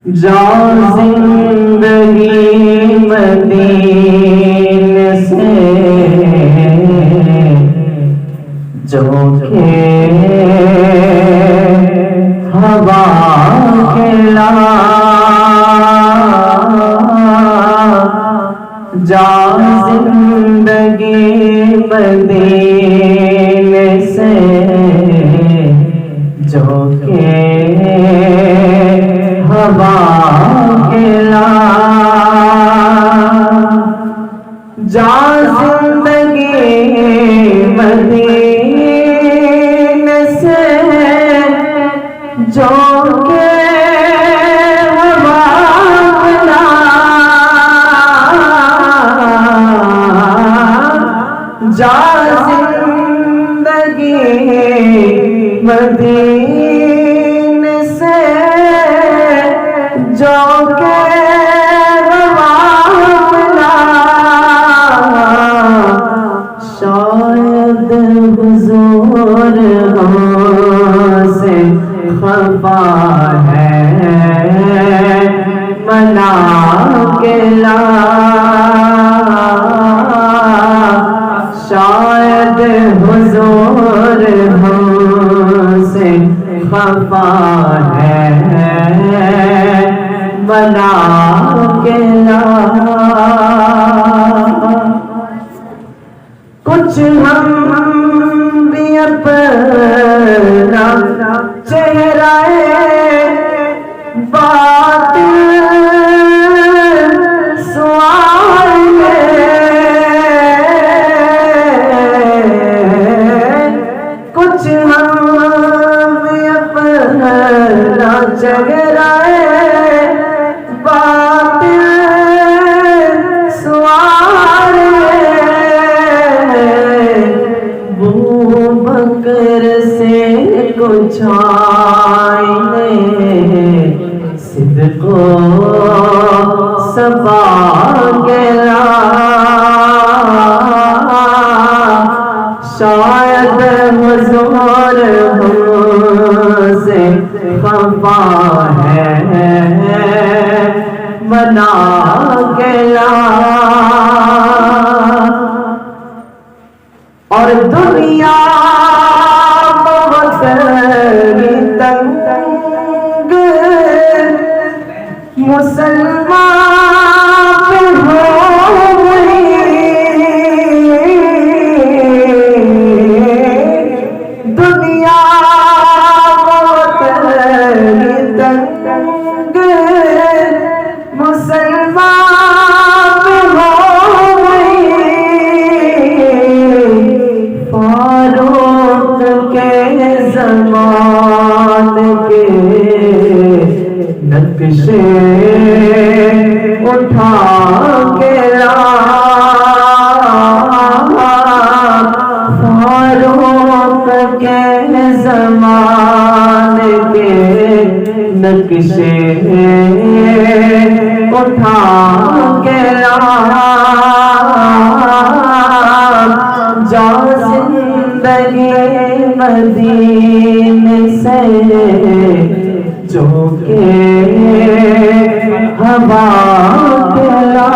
जाओ जिंदगी मदीने से जो के हवा खिला, जाओ जिंदगी मदीने से जो के हवा खिला, जा जिंदगी मदीने से जो के हवा खिला, जा जिंदगी मदीने से जो के हवा खिला, शायद हुजूर हमसे खफा है मना के ला, शायद हुजूर हमसे खफा है मना के ला। कुछ हम भी अपना चेहरा बातिल सवारे, कुछ हम भी अपना चेहरा बातिल सवारे, वो बकर से कुछ आईने सिद्को सबा गया, शायद हुजूर हमसे खफा है मना गया। और दुनिया बहुत तंग मुसलमान पे हो गई, दुनिया बहुत तंग मुसलमान पे हो ज़मान के नक्शे उठा के ला, फारूक के ज़मान के नक्शे उठा के ला, जा जिंदगी मदीने से जो के हवा खिला।